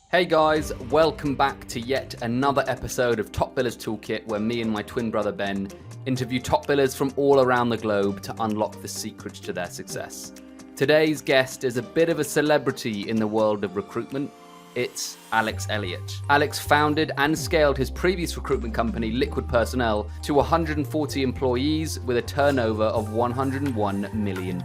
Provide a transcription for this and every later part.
Hey guys, welcome back to yet another episode of Top Billers Toolkit, where me and my twin brother Ben interview top billers from all around the globe to unlock the secrets to their success. Today's guest is a bit of a celebrity in the world of recruitment. It's Elliot. Alex founded and scaled his previous recruitment company, Liquid Personnel, to 140 employees with a turnover of £101 million.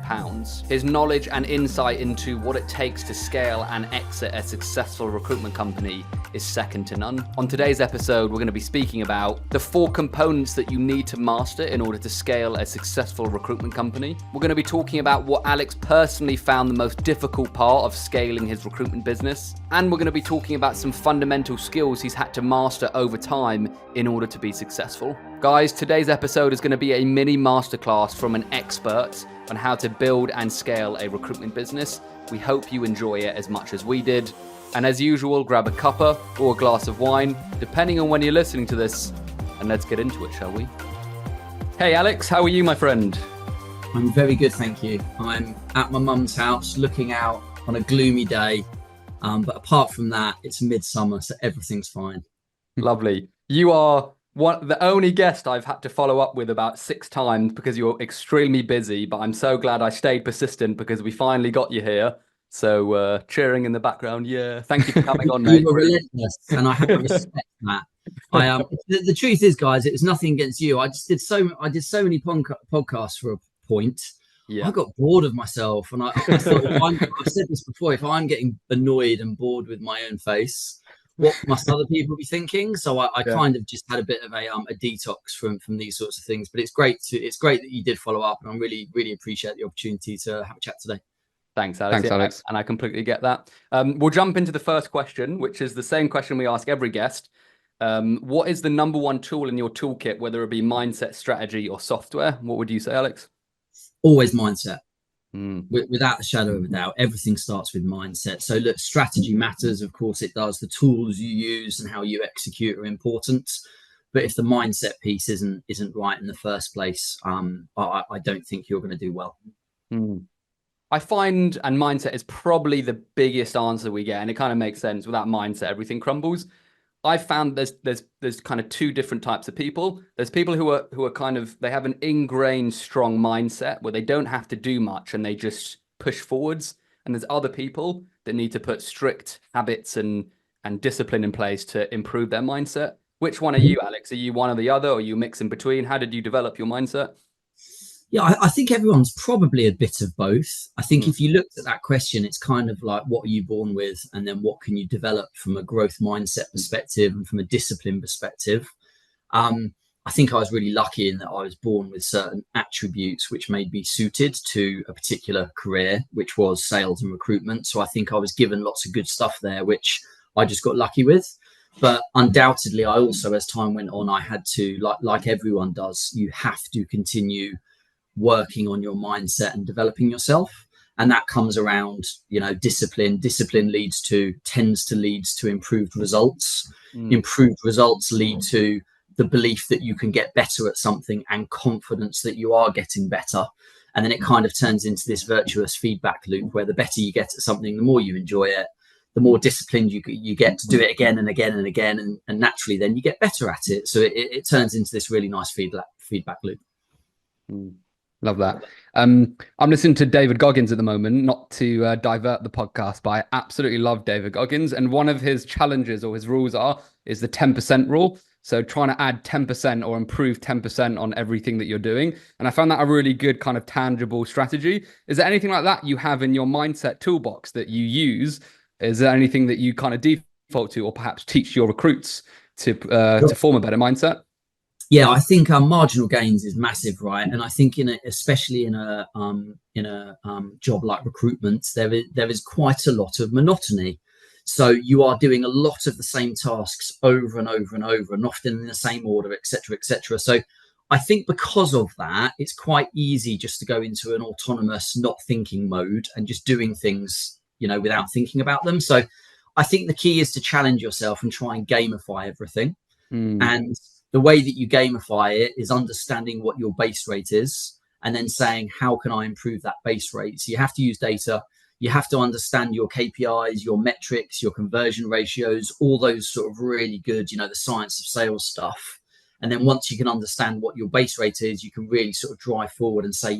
His knowledge and insight into what it takes to scale and exit a successful recruitment company is second to none. On today's episode, we're going to be speaking about the 4 components that you need to master in order to scale a successful recruitment company. We're going to be talking about what Alex personally found the most difficult part of scaling his recruitment business. And we're going to be talking about some fundamental skills he's had to master over time in order to be successful. Guys, today's episode is going to be a mini masterclass from an expert on how to build and scale a recruitment business. We hope you enjoy it as much as we did. And as usual, grab a cuppa or a glass of wine, depending on when you're listening to this, and let's get into it, shall we? Hey Alex, how are you, my friend? I'm very good, thank you. I'm at my mum's house looking out on a gloomy day. But apart from that, it's midsummer, so everything's fine. Lovely. You are the only guest I've had to follow up with about 6 times because you're extremely busy, but I'm so glad I stayed persistent because we finally got you here. So cheering in the background. Yeah, thank you for coming on, mate. You were relentless, and I have to respect that. The truth is, guys, it was nothing against you. I did so many podcasts for a point. Yeah. I got bored of myself, and I thought, I've said this before, if I'm getting annoyed and bored with my own face, what must other people be thinking? So I kind of just had a bit of a detox from these sorts of things. But it's great that you did follow up, and I really appreciate the opportunity to have a chat today. Thanks, Alex. And I completely get that. We'll jump into the first question, which is the same question we ask every guest. What is the number one tool in your toolkit, whether it be mindset, strategy, or software? What would you say, Alex? Always mindset. Without a shadow of a doubt, everything starts with mindset. So look, strategy matters, of course it does. The tools you use and how you execute are important, but if the mindset piece isn't right in the first place, I don't think you're going to do well. I find, and mindset is probably the biggest answer we get, and it kind of makes sense. Without mindset, everything crumbles. I found there's kind of 2 different types of people. There's people who are kind of, they have an ingrained strong mindset where they don't have to do much and they just push forwards. And there's other people that need to put strict habits and discipline in place to improve their mindset. Which one are you, Alex? Are you one or the other, or are you mix in between? How did you develop your mindset? Yeah, I think everyone's probably a bit of both. I think if you looked at that question, it's kind of like, what are you born with? And then what can you develop from a growth mindset perspective and from a discipline perspective? I think I was really lucky in that I was born with certain attributes which made me suited to a particular career, which was sales and recruitment. So I think I was given lots of good stuff there, which I just got lucky with. But undoubtedly, I also, as time went on, I had to, like everyone does, you have to continue working on your mindset and developing yourself, and that comes around discipline tends to lead to improved results. Improved results lead to the belief that you can get better at something and confidence that you are getting better, and then it kind of turns into this virtuous feedback loop where the better you get at something, the more you enjoy it, the more disciplined you get to do it again and again and again, and naturally then you get better at it. So it turns into this really nice feedback loop. Love that. I'm listening to David Goggins at the moment, not to divert the podcast, but I absolutely love David Goggins. And one of his challenges or his rules is the 10% rule. So trying to add 10% or improve 10% on everything that you're doing. And I found that a really good kind of tangible strategy. Is there anything like that you have in your mindset toolbox that you use? Is there anything that you kind of default to, or perhaps teach your recruits to form a better mindset? Yeah, I think marginal gains is massive, right? And I think especially in a job like recruitment, there is quite a lot of monotony. So you are doing a lot of the same tasks over and over and over, and often in the same order, etc., etc. So I think because of that, it's quite easy just to go into an autonomous, not thinking mode and just doing things, without thinking about them. So I think the key is to challenge yourself and try and gamify everything. And the way that you gamify it is understanding what your base rate is and then saying, how can I improve that base rate? So you have to use data. you have to understand your KPIs, your metrics, your conversion ratios, all those sort of really good, the science of sales stuff. And then once you can understand what your base rate is, you can really sort of drive forward and say,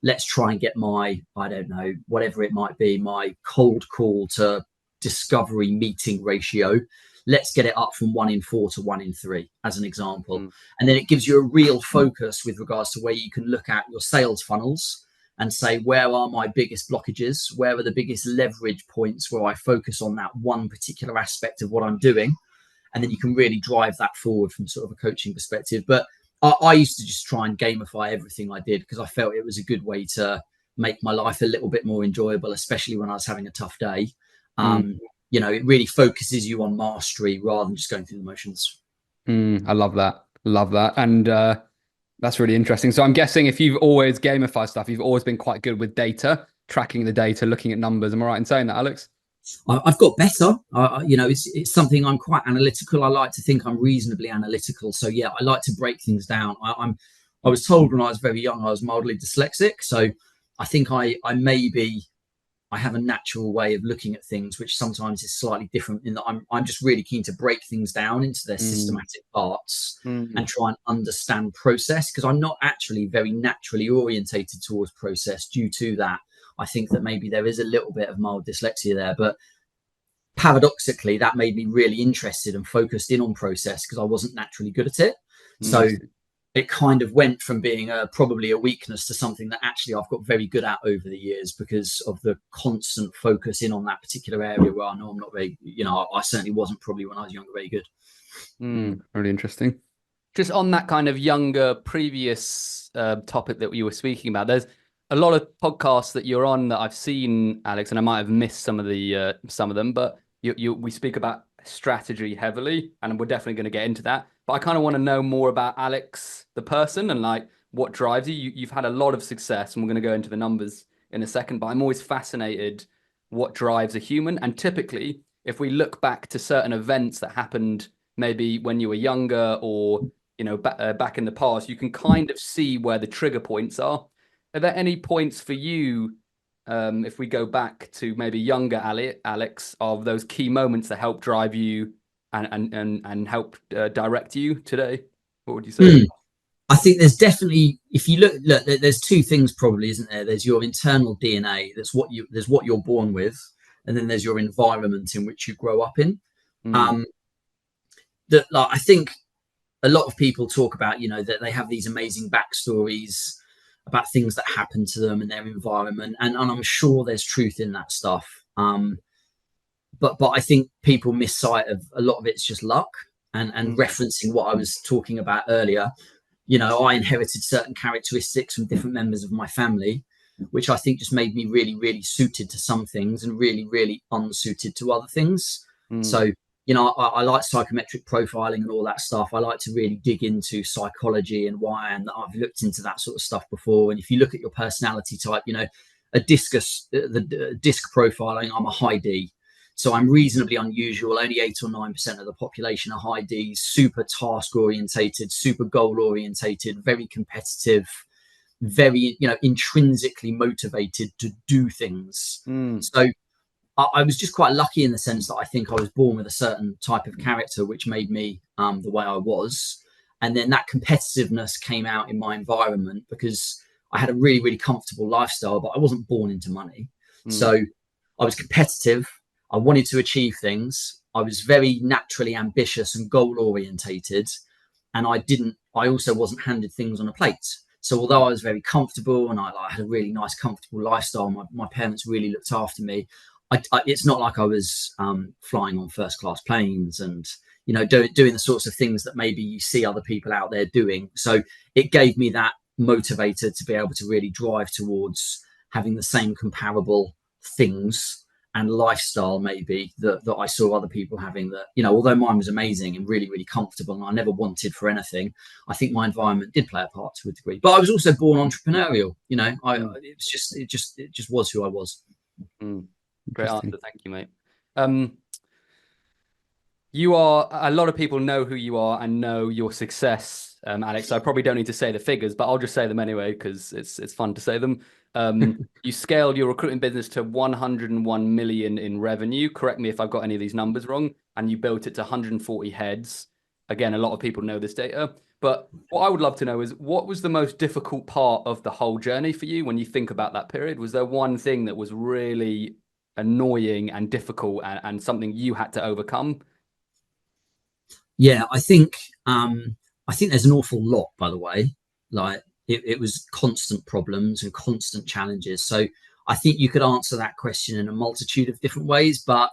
let's try and get my, I don't know, whatever it might be, my cold call to discovery meeting ratio. Let's get it up from 1 in 4 to 1 in 3, as an example. And then it gives you a real focus with regards to where you can look at your sales funnels and say, where are my biggest blockages? Where are the biggest leverage points where I focus on that one particular aspect of what I'm doing? And then you can really drive that forward from sort of a coaching perspective. But I used to just try and gamify everything I did because I felt it was a good way to make my life a little bit more enjoyable, especially when I was having a tough day. It really focuses you on mastery rather than just going through the motions. I love that. Love that. And that's really interesting. So I'm guessing if you've always gamified stuff, you've always been quite good with data, tracking the data, looking at numbers. Am I right in saying that, Alex? I've got better. It's something I'm quite analytical. I like to think I'm reasonably analytical. So yeah, I like to break things down. I was told when I was very young I was mildly dyslexic. So I think I have a natural way of looking at things, which sometimes is slightly different in that I'm just really keen to break things down into their systematic parts and try and understand process, because I'm not actually very naturally orientated towards process. Due to that, I think that maybe there is a little bit of mild dyslexia there, but paradoxically, that made me really interested and focused in on process because I wasn't naturally good at it. So it kind of went from being probably a weakness to something that actually I've got very good at over the years because of the constant focus in on that particular area where I know I'm not very, I certainly wasn't probably when I was younger, very good. Really interesting. Just on that kind of younger previous topic that you were speaking about, there's a lot of podcasts that you're on that I've seen, Alex, and I might have missed some of them, but we speak about strategy heavily, and we're definitely going to get into that. But I kind of want to know more about Alex, the person, and like what drives you. You've had a lot of success, and we're going to go into the numbers in a second, but I'm always fascinated what drives a human. And typically, if we look back to certain events that happened maybe when you were younger or back in the past, you can kind of see where the trigger points are. Are there any points for you, if we go back to maybe younger Alex, of those key moments that help drive you and help direct you today? What would you say? I think there's definitely, if you look, there's two things probably, isn't there? There's your internal DNA, there's what you're born with, and then there's your environment in which you grow up in. I think a lot of people talk about, that they have these amazing backstories about things that happen to them and their environment, and I'm sure there's truth in that stuff. But I think people miss sight of a lot of it's just luck. And referencing what I was talking about earlier, I inherited certain characteristics from different members of my family, which I think just made me really, really suited to some things and really, really unsuited to other things. So, I like psychometric profiling and all that stuff. I like to really dig into psychology and why, and I've looked into that sort of stuff before. And if you look at your personality type, the disc profiling, I'm a high D. So I'm reasonably unusual. Only 8 or 9% of the population are high Ds, super task orientated, super goal orientated, very competitive, very, intrinsically motivated to do things. So I was just quite lucky in the sense that I think I was born with a certain type of character, which made me the way I was. And then that competitiveness came out in my environment because I had a really, really comfortable lifestyle, but I wasn't born into money. So I was competitive. I wanted to achieve things. I was very naturally ambitious and goal orientated. And I also wasn't handed things on a plate. So although I was very comfortable and I had a really nice, comfortable lifestyle, my parents really looked after me. It's not like I was flying on first class planes and, doing the sorts of things that maybe you see other people out there doing. So it gave me that motivator to be able to really drive towards having the same comparable things and lifestyle maybe that I saw other people having, that, although mine was amazing and really, really comfortable and I never wanted for anything, I think my environment did play a part to a degree. But I was also born entrepreneurial, it just was who I was. Great answer. Thank you, mate. A lot of people know who you are and know your success Alex. So I probably don't need to say the figures, but I'll just say them anyway because it's fun to say them. You scaled your recruitment business to 101 million in revenue. Correct me if I've got any of these numbers wrong. And you built it to 140 heads. Again, a lot of people know this data. But what I would love to know is what was the most difficult part of the whole journey for you when you think about that period? Was there one thing that was really annoying and difficult and something you had to overcome? Yeah, I think there's an awful lot, by the way. Like it was constant problems and constant challenges. So I think you could answer that question in a multitude of different ways. But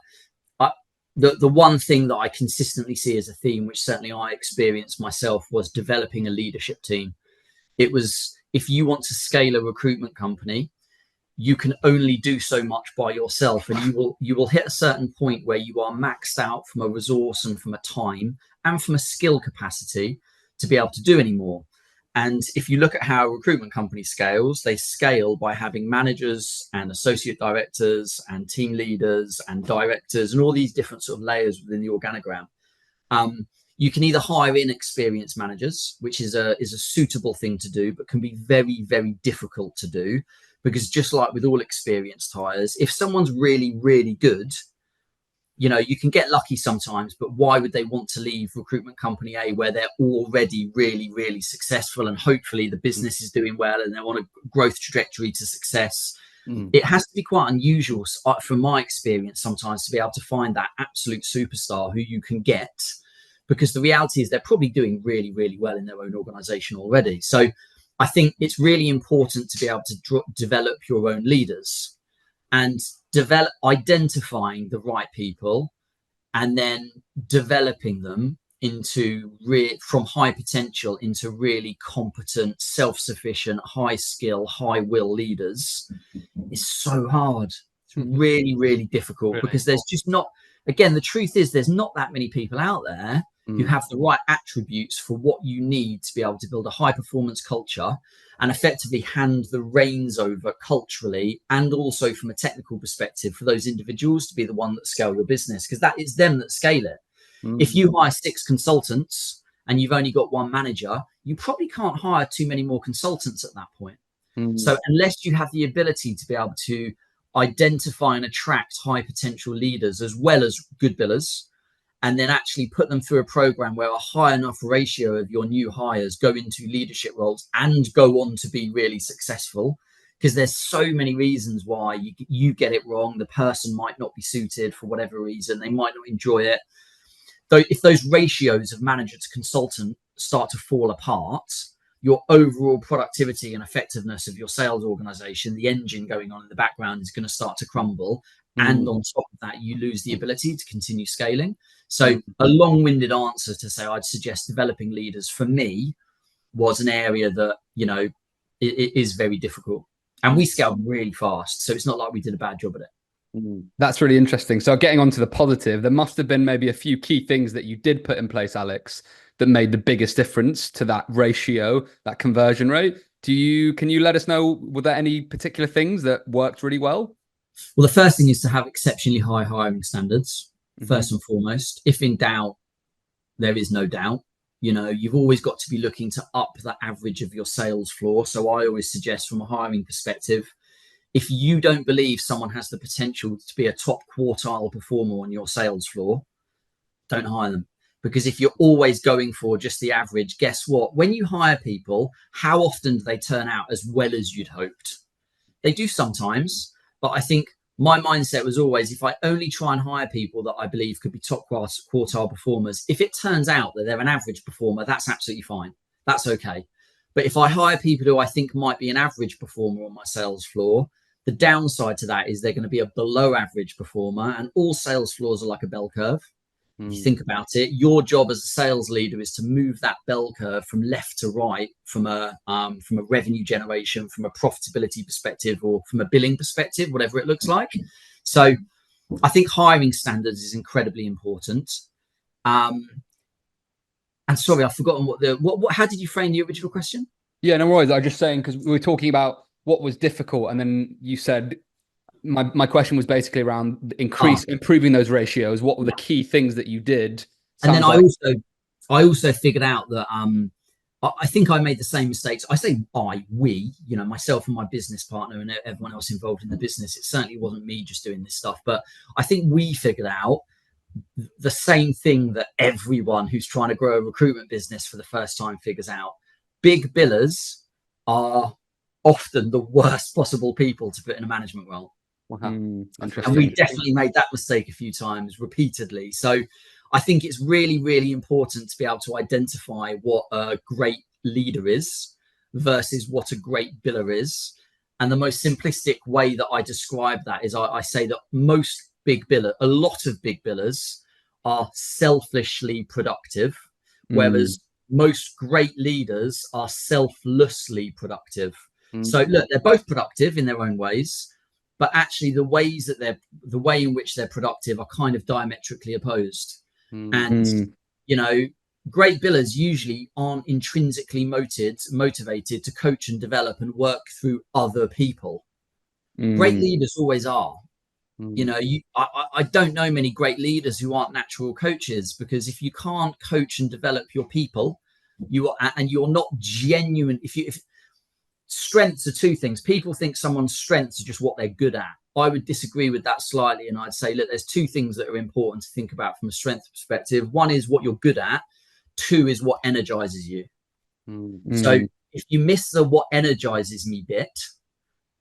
the one thing that I consistently see as a theme, which certainly I experienced myself, was developing a leadership team. It was, if you want to scale a recruitment company, you can only do so much by yourself, and you will hit a certain point where you are maxed out from a resource and from a time and from a skill capacity to be able to do any more. And if you look at how a recruitment company scales, they scale by having managers and associate directors and team leaders and directors and all these different sort of layers within the organogram. You can either hire inexperienced managers, which is a suitable thing to do, but can be very, very difficult to do, because just like with all experienced hires, if someone's really, really good, you can get lucky sometimes, but why would they want to leave recruitment company A where they're already really, really successful and hopefully the business is doing well and they're on a growth trajectory to success? It has to be quite unusual, from my experience, sometimes to be able to find that absolute superstar who you can get, because the reality is they're probably doing really, really well in their own organization already. So I think it's really important to be able to develop your own leaders and identifying the right people and then developing them into from high potential into really competent, self-sufficient, high skill, high will leaders is so hard. It's really, really difficult, because there's just not, again, the truth is there's not that many people out there who have the right attributes for what you need to be able to build a high performance culture and effectively hand the reins over culturally and also from a technical perspective for those individuals to be the one that scale your business, because that is them that scale it. If you hire 6 consultants and you've only got 1 manager, you probably can't hire too many more consultants at that point. So unless you have the ability to be able to identify and attract high potential leaders as well as good billers, and then actually put them through a program where a high enough ratio of your new hires go into leadership roles and go on to be really successful, because there's so many reasons why you get it wrong. The person might not be suited for whatever reason. They might not enjoy it. Though if those ratios of manager to consultant start to fall apart, your overall productivity and effectiveness of your sales organization, the engine going on in the background, is going to start to crumble. And on top of that, you lose the ability to continue scaling. So a long-winded answer to say I'd suggest developing leaders for me was an area that, it is very difficult. And we scaled really fast. So it's not like we did a bad job at it. That's really interesting. So getting on to the positive, there must have been maybe a few key things that you did put in place, Alex, that made the biggest difference to that ratio, that conversion rate. Can you let us know, were there any particular things that worked really well? Well, the first thing is to have exceptionally high hiring standards, first and foremost. If in doubt, there is no doubt. You've always got to be looking to up the average of your sales floor. So I always suggest, from a hiring perspective, if you don't believe someone has the potential to be a top quartile performer on your sales floor, don't hire them. Because if you're always going for just the average, guess what? When you hire people, how often do they turn out as well as you'd hoped? They do sometimes. But I think my mindset was always, if I only try and hire people that I believe could be top quartile performers, if it turns out that they're an average performer, that's absolutely fine. That's okay. But if I hire people who I think might be an average performer on my sales floor, the downside to that is they're going to be a below average performer, and all sales floors are like a bell curve. If you think about it, your job as a sales leader is to move that bell curve from left to right, from a revenue generation, from a profitability perspective, or from a billing perspective, whatever it looks like. So I think hiring standards is incredibly important. And sorry, I've forgotten how did you frame the original question? Yeah, no worries. I was just saying, because we were talking about what was difficult, and then you said, my question was basically around improving those ratios. What were the key things that you did? And then I also figured out that I think I made the same mistakes. I say we, myself and my business partner and everyone else involved in the business. It certainly wasn't me just doing this stuff, but I think we figured out the same thing that everyone who's trying to grow a recruitment business for the first time figures out. Big billers are often the worst possible people to put in a management role. Wow. And we definitely made that mistake a few times repeatedly. So I think it's really, really important to be able to identify what a great leader is versus what a great biller is. And the most simplistic way that I describe that is I say that a lot of big billers are selfishly productive, whereas most great leaders are selflessly productive. So look, they're both productive in their own ways, but actually the way in which they're productive are kind of diametrically opposed. And great billers usually aren't intrinsically motivated to coach and develop and work through other people. Great leaders always are. I don't know many great leaders who aren't natural coaches, because if you can't coach and develop your people, you're not genuine. If strengths are two things. People think someone's strengths are just what they're good at. I would disagree with that slightly, and I'd say, look, there's two things that are important to think about from a strength perspective. One is what you're good at. Two is what energizes you. So if you miss the what energizes me bit,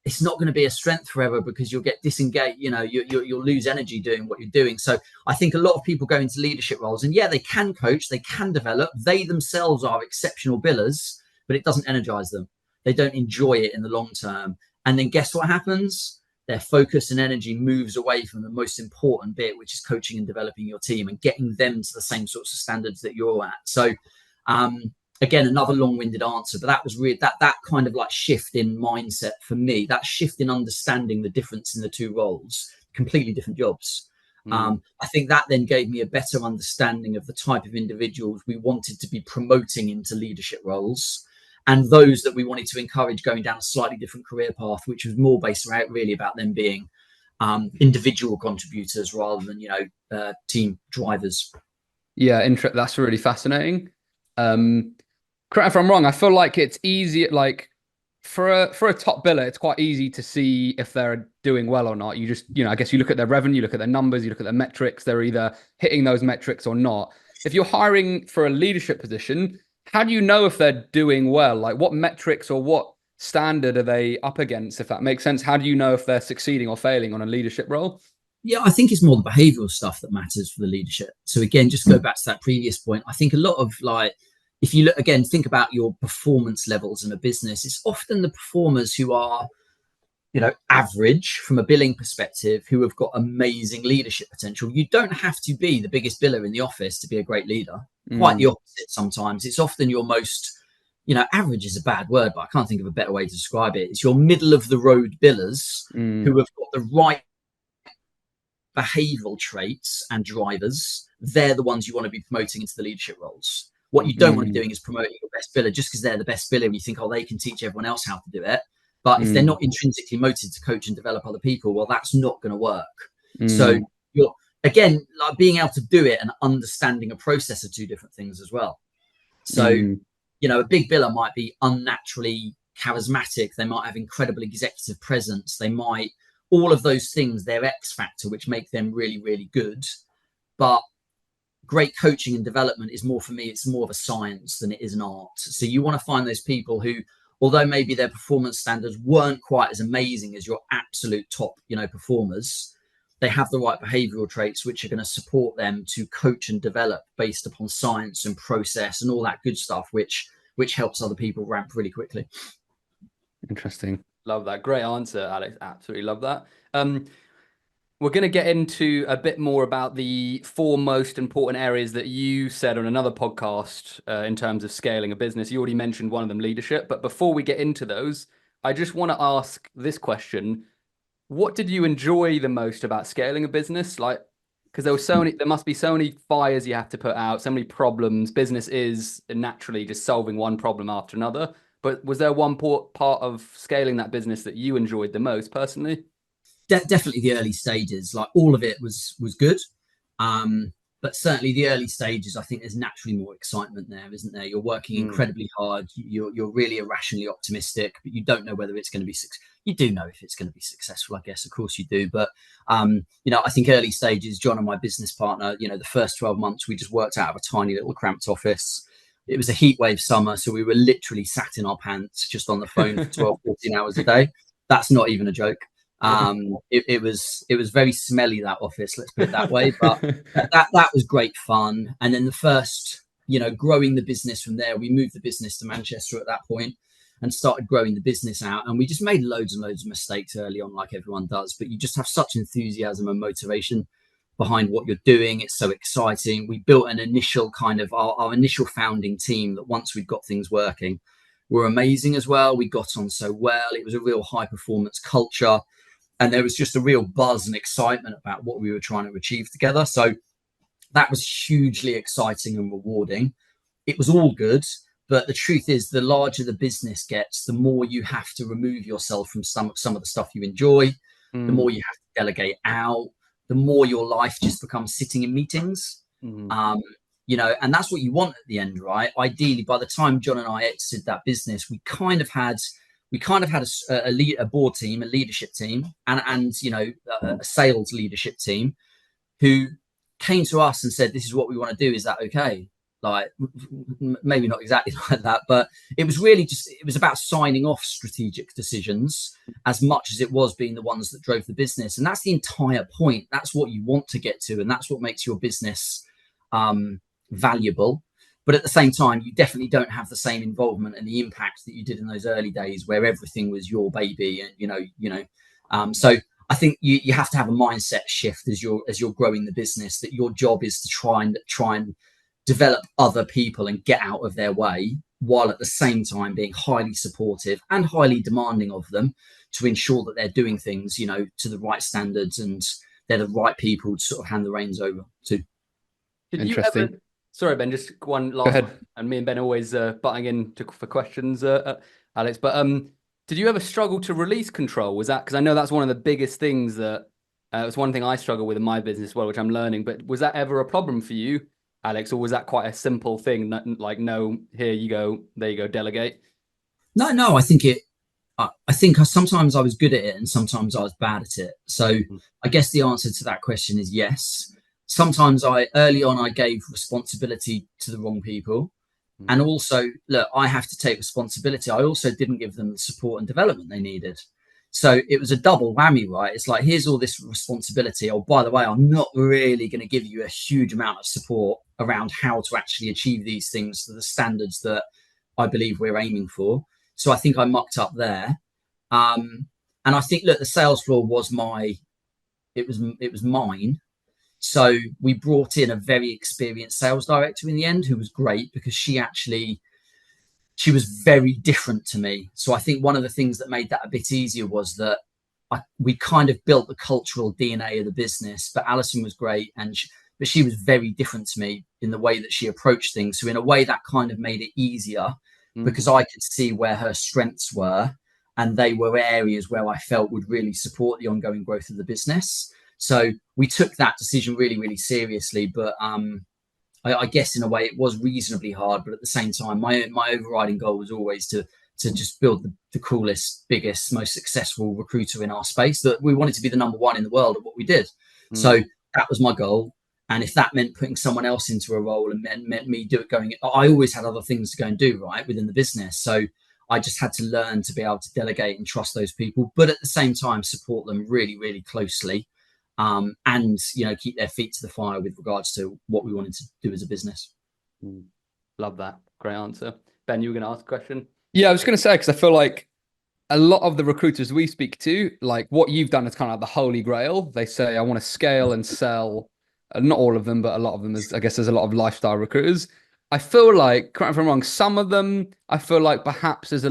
it's not going to be a strength forever, because you'll get disengaged. You'll lose energy doing what you're doing. So I think a lot of people go into leadership roles, and they can coach, they can develop. They themselves are exceptional billers, but it doesn't energize them. They don't enjoy it in the long term. And then guess what happens? Their focus and energy moves away from the most important bit, which is coaching and developing your team and getting them to the same sorts of standards that you're at. So again, another long-winded answer, but that was really that kind of like shift in mindset for me, that shift in understanding the difference in the two roles, completely different jobs. I think that then gave me a better understanding of the type of individuals we wanted to be promoting into leadership roles, and those that we wanted to encourage going down a slightly different career path, which was more based around really about them being individual contributors rather than, team drivers. Yeah, that's really fascinating. Correct if I'm wrong, I feel like it's easy, like for a top biller, it's quite easy to see if they're doing well or not. You just, I guess you look at their revenue, you look at their numbers, you look at their metrics, they're either hitting those metrics or not. If you're hiring for a leadership position, how do you know if they're doing well? Like what metrics or what standard are they up against, if that makes sense? How do you know if they're succeeding or failing on a leadership role? Yeah, I think it's more the behavioral stuff that matters for the leadership. So again, just go back to that previous point. I think a lot of if you look again, think about your performance levels in a business, it's often the performers who are, average from a billing perspective, who have got amazing leadership potential. You don't have to be the biggest biller in the office to be a great leader. Quite the opposite sometimes. It's often your most, average is a bad word, but I can't think of a better way to describe it. It's your middle of the road billers who have got the right behavioral traits and drivers. They're the ones you want to be promoting into the leadership roles. What you don't want to be doing is promoting your best biller just because they're the best biller and you think, they can teach everyone else how to do it. But if they're not intrinsically motivated to coach and develop other people, well, that's not going to work. So you're, again, like being able to do it and understanding a process are two different things as well. So, a big biller might be unnaturally charismatic. They might have incredible executive presence. They might, all of those things, their X factor, which make them really, really good. But great coaching and development is more, for me, it's more of a science than it is an art. So you want to find those people who, although maybe their performance standards weren't quite as amazing as your absolute top, performers, they have the right behavioral traits which are going to support them to coach and develop based upon science and process and all that good stuff, which helps other people ramp really quickly. Interesting. Love that. Great answer, Alex. Absolutely love that. We're going to get into a bit more about the 4 most important areas that you said on another podcast in terms of scaling a business. You already mentioned one of them, leadership. But before we get into those, I just want to ask this question. What did you enjoy the most about scaling a business? Like, because there must be so many fires you have to put out, so many problems. Business is naturally just solving one problem after another. But was there one part of scaling that business that you enjoyed the most personally? Definitely the early stages. Like all of it was good. but certainly the early stages, I think there's naturally more excitement there, isn't there? You're working incredibly hard. You're really irrationally optimistic, but you don't know whether it's going to be you do know if it's going to be successful, I guess. Of course you do. But, I think early stages, John and my business partner, the first 12 months, we just worked out of a tiny little cramped office. It was a heatwave summer. So we were literally sat in our pants just on the phone for 12, 14 hours a day. That's not even a joke. It was very smelly, that office, let's put it that way. But that was great fun. And then the first, growing the business from there, we moved the business to Manchester at that point and started growing the business out. And we just made loads and loads of mistakes early on, like everyone does. But you just have such enthusiasm and motivation behind what you're doing. It's so exciting. We built an initial kind of our initial founding team that once we'd got things working were amazing as well. We got on so well. It was a real high performance culture. And there was just a real buzz and excitement about what we were trying to achieve together. So that was hugely exciting and rewarding. It was all good. But the truth is, the larger the business gets, the more you have to remove yourself from some of the stuff you enjoy, the more you have to delegate out, the more your life just becomes sitting in meetings. And that's what you want at the end, right? Ideally, by the time John and I exited that business, we kind of had a board team, a leadership team, and a sales leadership team who came to us and said, "This is what we want to do. Is that okay?" Like, maybe not exactly like that, but it was really it was about signing off strategic decisions as much as it was being the ones that drove the business. And that's the entire point. That's what you want to get to. And that's what makes your business valuable. But at the same time, you definitely don't have the same involvement and the impact that you did in those early days where everything was your baby. And, so I think you have to have a mindset shift as you're growing the business, that your job is to try and develop other people and get out of their way, while at the same time being highly supportive and highly demanding of them to ensure that they're doing things, to the right standards and they're the right people to sort of hand the reins over to. Interesting. Sorry, Ben, just one last one. And me and Ben always butting in for questions, Alex. But did you ever struggle to release control? Was that, because I know that's one of the biggest things that it's one thing I struggle with in my business as well, which I'm learning. But was that ever a problem for you, Alex, or was that quite a simple thing? Like, no, here you go, there you go, delegate. No, I think sometimes I was good at it and sometimes I was bad at it. So I guess the answer to that question is yes. Sometimes early on, I gave responsibility to the wrong people. And also, look, I have to take responsibility. I also didn't give them the support and development they needed. So it was a double whammy, right? It's like, here's all this responsibility. Oh, by the way, I'm not really going to give you a huge amount of support around how to actually achieve these things to the standards that I believe we're aiming for. So I think I mucked up there. And I think, look, the sales floor was it was mine. So we brought in a very experienced sales director in the end, who was great because she was very different to me. So I think one of the things that made that a bit easier was that we kind of built the cultural DNA of the business. But Alison was great, but she was very different to me in the way that she approached things. So in a way that kind of made it easier because I could see where her strengths were, and they were areas where I felt would really support the ongoing growth of the business. So we took that decision really, really seriously. But I guess in a way it was reasonably hard, but at the same time, my overriding goal was always to just build the coolest, biggest, most successful recruiter in our space. That we wanted to be the number one in the world at what we did. So that was my goal. And if that meant putting someone else into a role and meant me I always had other things to go and do, right, within the business. So I just had to learn to be able to delegate and trust those people, but at the same time, support them really, really closely. And keep their feet to the fire with regards to what we wanted to do as a business. Love that. Great answer. Ben, you were going to ask a question? Yeah, I was going to say, because I feel like a lot of the recruiters we speak to, like what you've done is kind of the holy grail. They say, I want to scale and sell. Not all of them, but a lot of them. I guess there's a lot of lifestyle recruiters. I feel like, correct me if I'm wrong, some of them, I feel like perhaps there's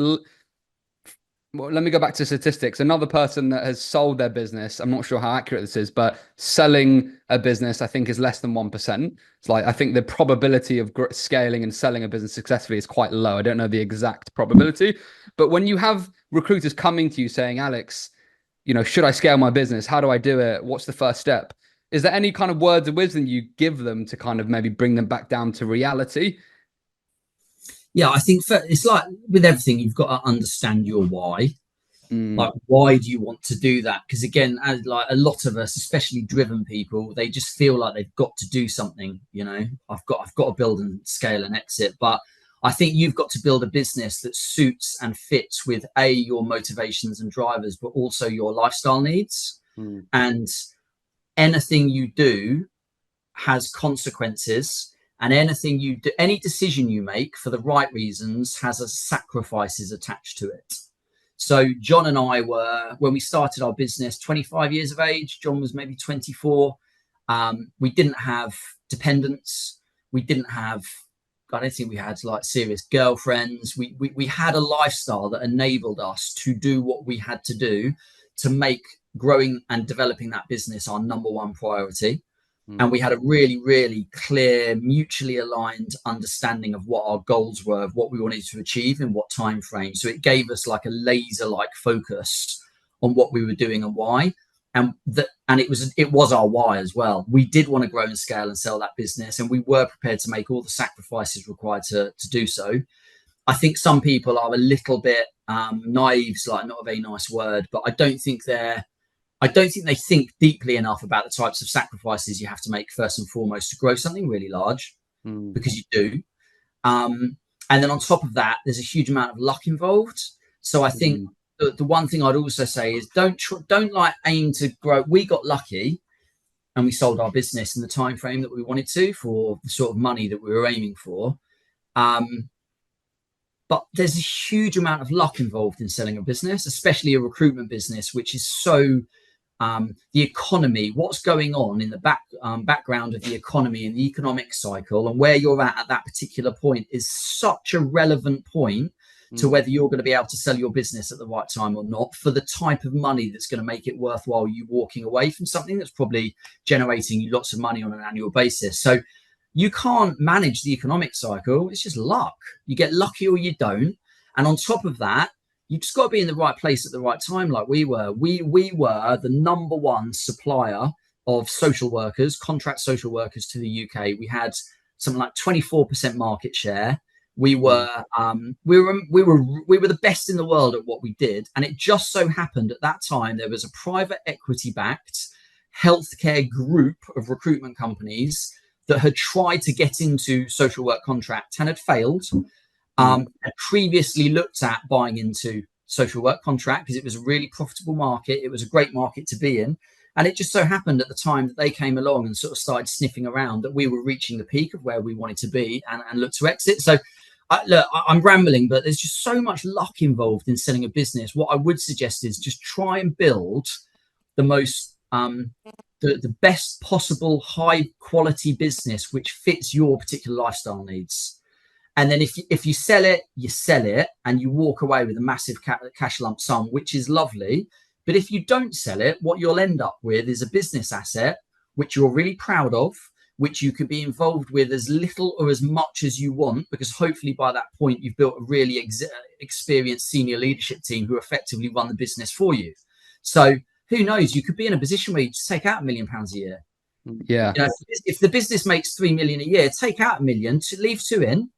well, let me go back to statistics. Another person that has sold their business, I'm not sure how accurate this is, but selling a business, I think, is less than 1%. It's like, I think the probability of scaling and selling a business successfully is quite low. I don't know the exact probability, but when you have recruiters coming to you saying, Alex, should I scale my business? How do I do it? What's the first step? Is there any kind of words of wisdom you give them to kind of maybe bring them back down to reality? Yeah, I think it's like with everything, you've got to understand your why. Like, why do you want to do that? Because again, as like a lot of us, especially driven people, they just feel like they've got to do something. I've got to build and scale and exit. But I think you've got to build a business that suits and fits with your motivations and drivers, but also your lifestyle needs. And anything you do has consequences, and anything you do, any decision you make for the right reasons has a sacrifices attached to it. So John and I were, when we started our business, 25 years of age. John was maybe 24. We didn't have dependents. I don't think we had like serious girlfriends. We had a lifestyle that enabled us to do what we had to do to make growing and developing that business our number one priority. And we had a really, really clear, mutually aligned understanding of what our goals were, of what we wanted to achieve in what time frame. So it gave us like a laser-like focus on what we were doing and why. And it was our why as well. We did want to grow and scale and sell that business, and we were prepared to make all the sacrifices required to do so. I think some people are a little bit naive, like not a very nice word, but I don't think they think deeply enough about the types of sacrifices you have to make first and foremost to grow something really large, because you do. And then on top of that, there's a huge amount of luck involved. So I think the one thing I'd also say is don't like aim to grow. We got lucky and we sold our business in the time frame that we wanted to for the sort of money that we were aiming for. But there's a huge amount of luck involved in selling a business, especially a recruitment business, which is so the economy, what's going on in the background of the economy and the economic cycle, and where you're at that particular point is such a relevant point to whether you're going to be able to sell your business at the right time or not, for the type of money that's going to make it worthwhile you walking away from something that's probably generating you lots of money on an annual basis. So you can't manage the economic cycle. It's just luck. You get lucky or you don't. And on top of that, you just got to be in the right place at the right time, like we were. We were the number one supplier of social workers, contract social workers to the UK. We had something like 24% market share. We were the best in the world at what we did. And it just so happened at that time there was a private equity-backed healthcare group of recruitment companies that had tried to get into social work contract and had failed. Had previously looked at buying into social work contract because it was a really profitable market. It was a great market to be in. And it just so happened at the time that they came along and sort of started sniffing around that we were reaching the peak of where we wanted to be and look to exit. So I'm rambling, but there's just so much luck involved in selling a business. What I would suggest is just try and build the most, the best possible high quality business which fits your particular lifestyle needs. And then if you sell it, you sell it and you walk away with a massive cash lump sum, which is lovely. But if you don't sell it, what you'll end up with is a business asset which you're really proud of, which you can be involved with as little or as much as you want, because hopefully by that point you've built a really experienced senior leadership team who effectively run the business for you. So who knows, you could be in a position where you just take out £1 million a year. Yeah. You know, if the business makes 3 million a year, take out £1 million, to leave 2 in,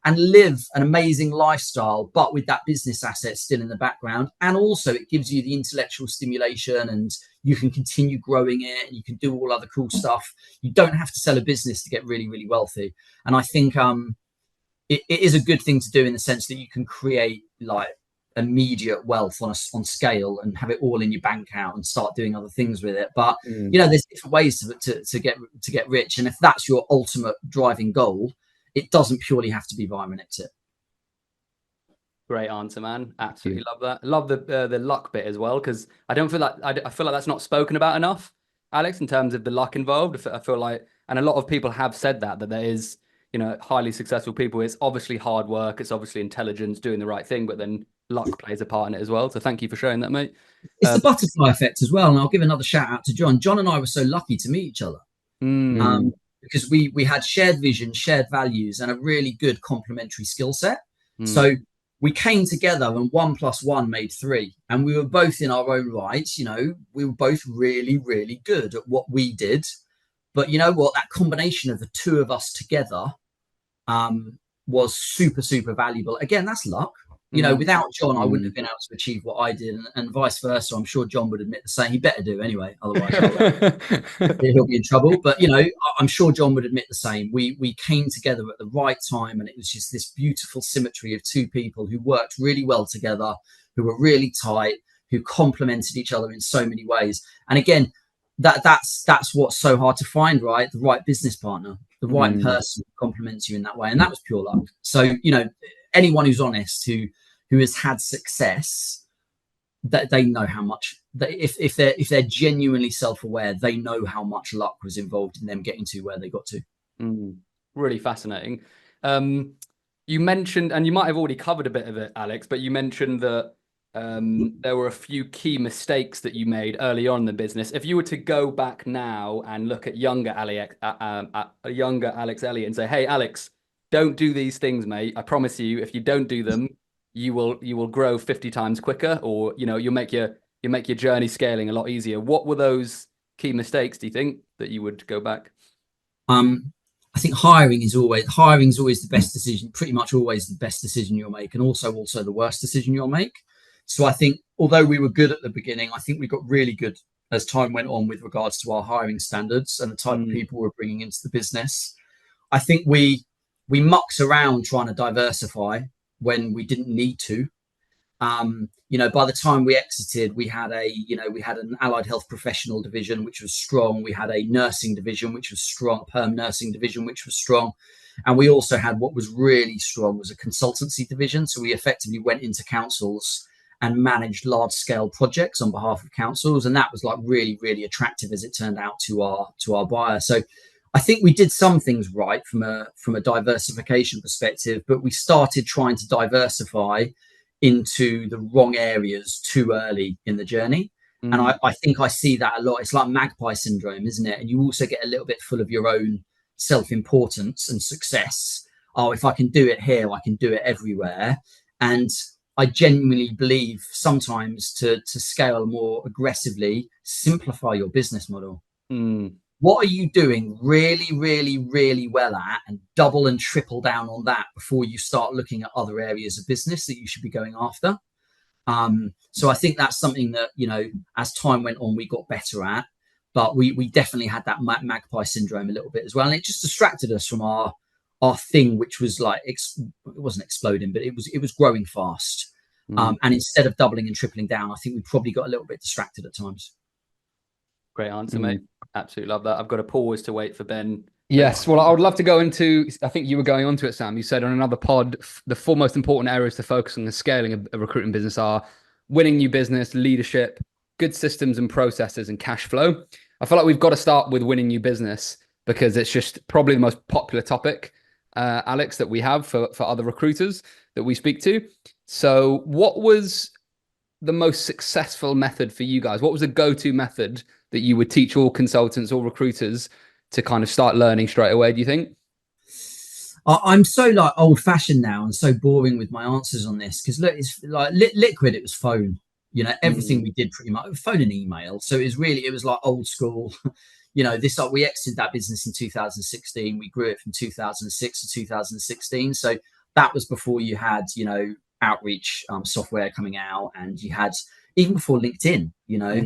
and live an amazing lifestyle, but with that business asset still in the background. And also it gives you the intellectual stimulation and you can continue growing it and you can do all other cool stuff. You don't have to sell a business to get really, really wealthy. And I think it is a good thing to do in the sense that you can create like immediate wealth on scale and have it all in your bank account and start doing other things with it. But you know, there's different ways to get rich. And if that's your ultimate driving goal, it doesn't purely have to be via an exit. Great answer, man. Absolutely love that. Love the luck bit as well, because I don't feel like I feel like that's not spoken about enough, Alex, in terms of the luck involved. I feel like, and a lot of people have said that there is, you know, highly successful people. It's obviously hard work. It's obviously intelligence, doing the right thing, but then luck plays a part in it as well. So thank you for sharing that, mate. It's the butterfly effect as well. And I'll give another shout out to John. John and I were so lucky to meet each other. Because we had shared vision, shared values, and a really good complementary skill set. So we came together and 1+1 made 3. And we were both in our own rights. You know, we were both really, really good at what we did. But you know what? That combination of the two of us together was super, super valuable. Again, that's luck. You know, without John, I wouldn't have been able to achieve what I did, and vice versa. I'm sure John would admit the same. He better do anyway, otherwise he'll be in trouble. But you know, I'm sure John would admit the same. We came together at the right time, and it was just this beautiful symmetry of two people who worked really well together, who were really tight, who complemented each other in so many ways. And again, that's what's so hard to find, right? The right business partner, the right person who complements you in that way, and that was pure luck. So you know, anyone who's honest, who has had success, that they know how much, if they're genuinely self-aware, they know how much luck was involved in them getting to where they got to. Really fascinating. You mentioned, and you might have already covered a bit of it, Alex, but you mentioned that there were a few key mistakes that you made early on in the business. If you were to go back now and look at younger Alex Elliot and say, "Hey, Alex, don't do these things, mate. I promise you, if you don't do them, you will grow 50 times quicker, or you know, you'll make your journey scaling a lot easier." What were those key mistakes, do you think, that you would go back? I think hiring is always the best decision, pretty much always the best decision you'll make, and also the worst decision you'll make. So I think although we were good at the beginning, I think we got really good as time went on with regards to our hiring standards and the type of people we're bringing into the business. I think we mucked around trying to diversify when we didn't need to. You know, by the time we exited, we had an allied health professional division, which was strong. We had a nursing division, which was strong, perm nursing division, which was strong. And we also had what was really strong was a consultancy division. So we effectively went into councils and managed large scale projects on behalf of councils. And that was like really, really attractive as it turned out to our buyer. So I think we did some things right from a diversification perspective, but we started trying to diversify into the wrong areas too early in the journey. And I think I see that a lot. It's like magpie syndrome, isn't it? And you also get a little bit full of your own self-importance and success. Oh, if I can do it here, I can do it everywhere. And I genuinely believe sometimes to scale more aggressively, simplify your business model. What are you doing really, really, really well at, and double and triple down on that before you start looking at other areas of business that you should be going after. So I think that's something that, you know, as time went on, we got better at, but we definitely had that magpie syndrome a little bit as well. And it just distracted us from our thing, which was like, it wasn't exploding, but it was growing fast. And instead of doubling and tripling down, I think we probably got a little bit distracted at times. Great answer, mate. Absolutely love that. I've got a pause to wait for Ben. Yes, well, I would love to go into, I think you were going on to it, Sam. You said on another pod, the four most important areas to focus on the scaling of a recruitment business are winning new business, leadership, good systems and processes, and cash flow. I feel like we've got to start with winning new business because it's just probably the most popular topic, Alex, that we have for other recruiters that we speak to. So what was the most successful method for you guys? What was the go-to method that you would teach all consultants or recruiters to kind of start learning straight away, do you think? I'm so like old fashioned now and so boring with my answers on this, because look, it's like Liquid, it was phone, you know, everything we did pretty much phone and email. So it was like old school. You know, we exited that business in 2016. We grew it from 2006 to 2016. So that was before you had, you know, outreach software coming out, and you had even before LinkedIn, you know.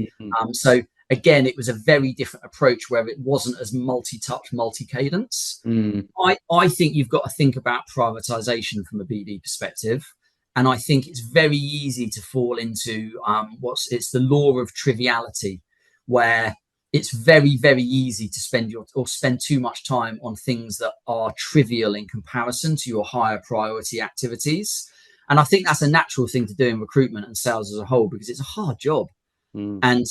So again, it was a very different approach where it wasn't as multi-touch, multi-cadence. I think you've got to think about prioritization from a BD perspective. And I think it's very easy to fall into it's the law of triviality, where it's very, very easy to spend too much time on things that are trivial in comparison to your higher priority activities. And I think that's a natural thing to do in recruitment and sales as a whole, because it's a hard job. And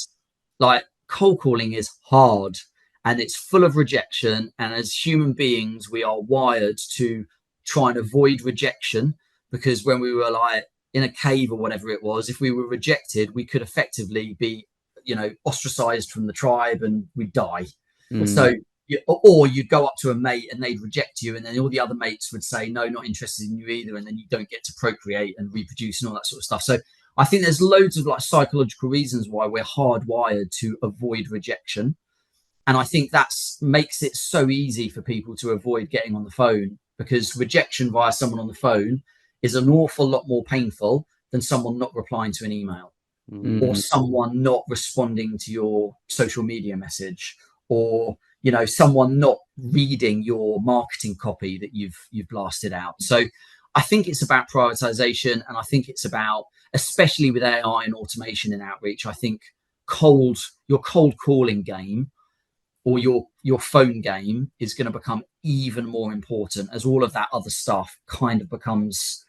like cold calling is hard and it's full of rejection. And as human beings, we are wired to try and avoid rejection, because when we were like in a cave or whatever it was, if we were rejected, we could effectively be, you know, ostracized from the tribe and we'd die. So or you'd go up to a mate and they'd reject you, and then all the other mates would say, no, not interested in you either, and then you don't get to procreate and reproduce and all that sort of stuff. So I think there's loads of like psychological reasons why we're hardwired to avoid rejection. And I think that's makes it so easy for people to avoid getting on the phone, because rejection via someone on the phone is an awful lot more painful than someone not replying to an email, or someone not responding to your social media message, or someone not reading your marketing copy that you've blasted out. So I think it's about prioritization, and I think it's about, especially with AI and automation in outreach, I think your cold calling game or your phone game is going to become even more important as all of that other stuff kind of becomes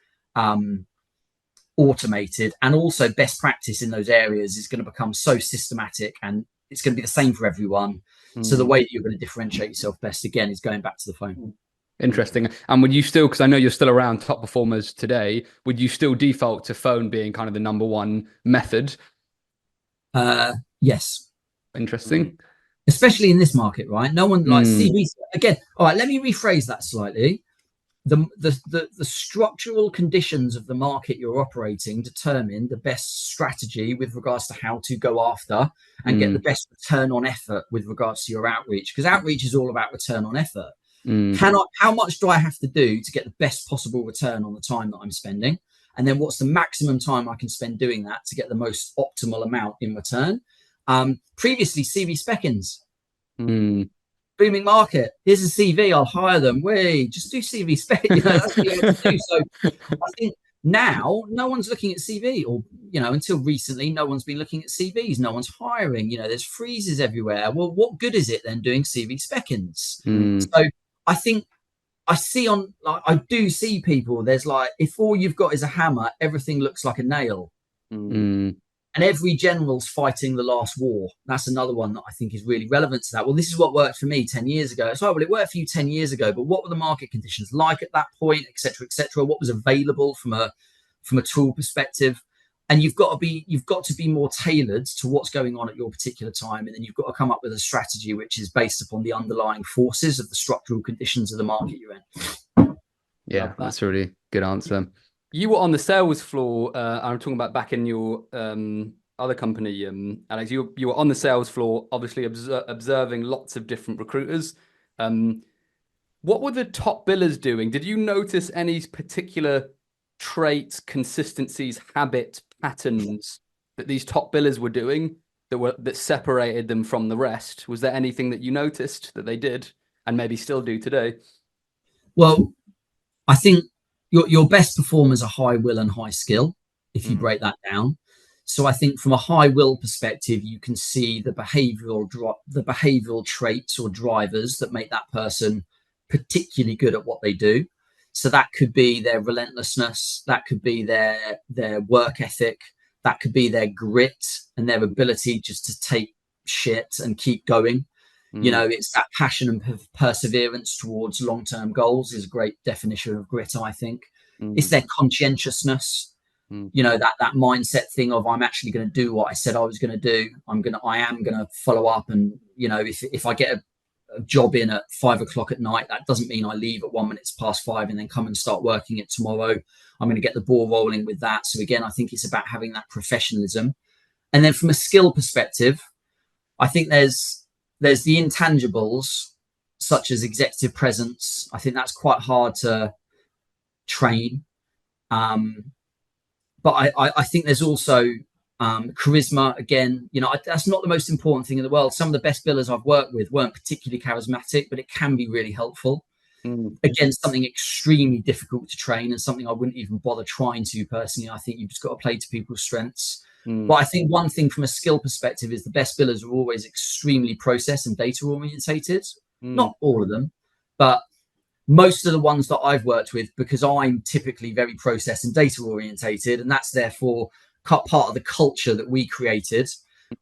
automated. And also best practice in those areas is going to become so systematic, and it's going to be the same for everyone. So the way that you're going to differentiate yourself best, again, is going back to the phone. Interesting. And would you still, because I know you're still around top performers today, would you still default to phone being kind of the number one method? Yes. Interesting. Especially in this market, right? No one likes CVs. Again, all right, let me rephrase that slightly. The structural conditions of the market you're operating determine the best strategy with regards to how to go after and get the best return on effort with regards to your outreach, because outreach is all about return on effort. How much do I have to do to get the best possible return on the time that I'm spending, and then what's the maximum time I can spend doing that to get the most optimal amount in return? Previously, CV spec-ins. Booming market. Here's a CV. I'll hire them. Wait, just do CV spec. That's what you have to do. So I think now no one's looking at CV, or until recently, no one's been looking at CVs. No one's hiring. There's freezes everywhere. Well, what good is it then doing CV spec-ins? So I think I do see people. There's like, if all you've got is a hammer, everything looks like a nail. And every general's fighting the last war. That's another one that I think is really relevant to that. Well, this is what worked for me 10 years ago. So, well, it worked for you 10 years ago, but what were the market conditions like at that point, et cetera, et cetera? What was available from a tool perspective? And you've got to be more tailored to what's going on at your particular time. And then you've got to come up with a strategy which is based upon the underlying forces of the structural conditions of the market you're in. Yeah, that's a really good answer. You were on the sales floor. I'm talking about back in your other company, Alex. You were on the sales floor, obviously observing lots of different recruiters. What were the top billers doing? Did you notice any particular traits, consistencies, habit patterns that these top billers were doing that separated them from the rest? Was there anything that you noticed that they did and maybe still do today? Well, I think your best performers are high will and high skill, if you break that down. So I think from a high will perspective, you can see the behavioral traits or drivers that make that person particularly good at what they do. So that could be their relentlessness, that could be their work ethic, that could be their grit and their ability just to take shit and keep going. It's that passion and perseverance towards long-term goals is a great definition of grit, I think. It's their conscientiousness, that mindset thing of, I'm actually going to do what I said I was going to do. I am going to follow up. And, if I get a job in at 5 o'clock at night, that doesn't mean I leave at 5 and then come and start working it tomorrow. I'm going to get the ball rolling with that. So again, I think it's about having that professionalism. And then from a skill perspective, I think there's the intangibles, such as executive presence. I think that's quite hard to train. But I think there's also charisma. Again, that's not the most important thing in the world. Some of the best billers I've worked with weren't particularly charismatic, but it can be really helpful. Again, something extremely difficult to train and something I wouldn't even bother trying to personally. I think you've just got to play to people's strengths. But I think one thing from a skill perspective is the best billers are always extremely process and data orientated. Not all of them, but most of the ones that I've worked with, because I'm typically very process and data orientated, and that's therefore part of the culture that we created,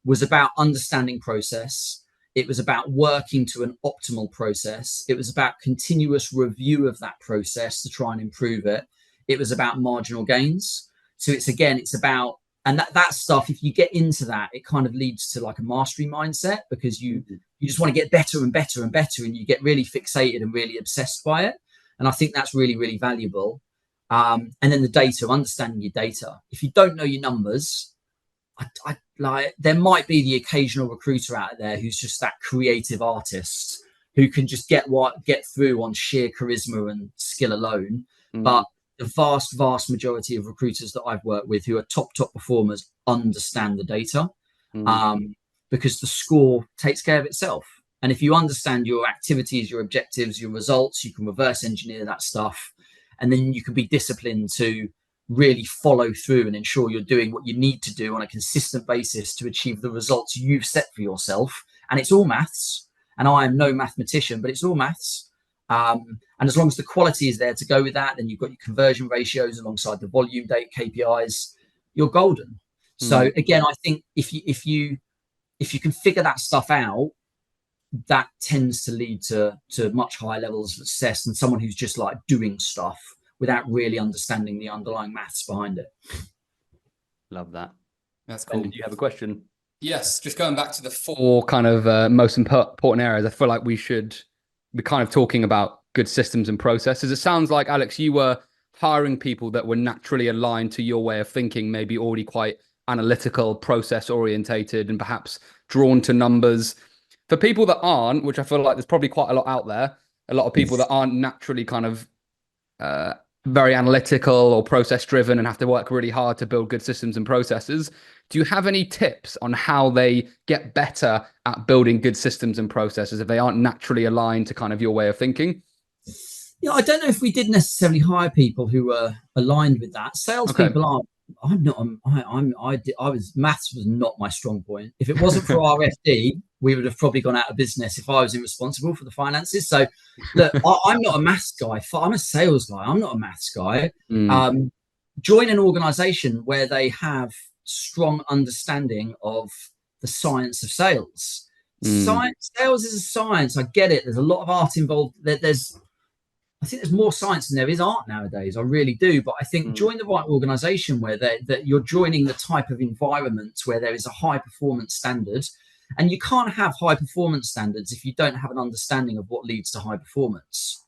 was about understanding process. It was about working to an optimal process. It was about continuous review of that process to try and improve it. It was about marginal gains. So it's about And that stuff, if you get into that, it kind of leads to like a mastery mindset, because you just want to get better and better and better, and you get really fixated and really obsessed by it. And I think that's really, really valuable. And then the data, understanding your data. If you don't know your numbers, I like, there might be the occasional recruiter out there who's just that creative artist who can just get through on sheer charisma and skill alone. But the vast majority of recruiters that I've worked with who are top performers understand the data, because the score takes care of itself. And if you understand your activities, your objectives, your results, you can reverse engineer that stuff. And then you can be disciplined to really follow through and ensure you're doing what you need to do on a consistent basis to achieve the results you've set for yourself. And it's all maths. And I am no mathematician, but it's all maths. And as long as the quality is there to go with that, then you've got your conversion ratios alongside the volume date KPIs, you're golden. So again, I think if you can figure that stuff out, that tends to lead to much higher levels of success than someone who's just like doing stuff without really understanding the underlying maths behind it. Love that. That's cool. Ben, did you have a question? Yes, just going back to the four kind of most important areas, I feel like we're kind of talking about good systems and processes. It sounds like, Alex, you were hiring people that were naturally aligned to your way of thinking, maybe already quite analytical, process orientated, and perhaps drawn to numbers. For people that aren't, which I feel like there's probably quite a lot out there, a lot of people that aren't naturally kind of very analytical or process driven and have to work really hard to build good systems and processes. Do you have any tips on how they get better at building good systems and processes if they aren't naturally aligned to kind of your way of thinking? Yeah, I don't know if we did necessarily hire people who were aligned with that. Salespeople aren't. I'm not. Maths was not my strong point. If it wasn't for RFD, we would have probably gone out of business if I was irresponsible for the finances. So, look, I'm not a maths guy. I'm a sales guy. I'm not a maths guy. Join an organization where they have strong understanding of the science of sales. Sales is a science. I get it. There's a lot of art involved. I think there's more science than there is art nowadays. I really do. But I think join the right organization where that you're joining the type of environment where there is a high performance standard. And you can't have high performance standards if you don't have an understanding of what leads to high performance.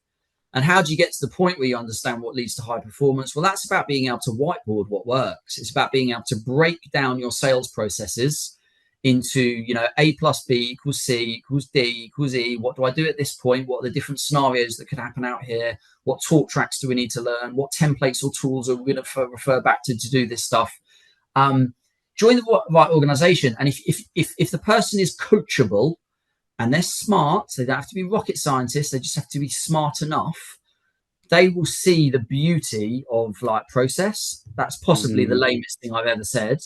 And how do you get to the point where you understand what leads to high performance? Well, that's about being able to whiteboard what works. It's about being able to break down your sales processes into, A plus B equals C equals D equals E. What do I do at this point? What are the different scenarios that could happen out here? What talk tracks do we need to learn? What templates or tools are we going to refer back to do this stuff? Join the right organization. And if the person is coachable and they're smart, so they don't have to be rocket scientists, they just have to be smart enough, they will see the beauty of like process. That's possibly the lamest thing I've ever said.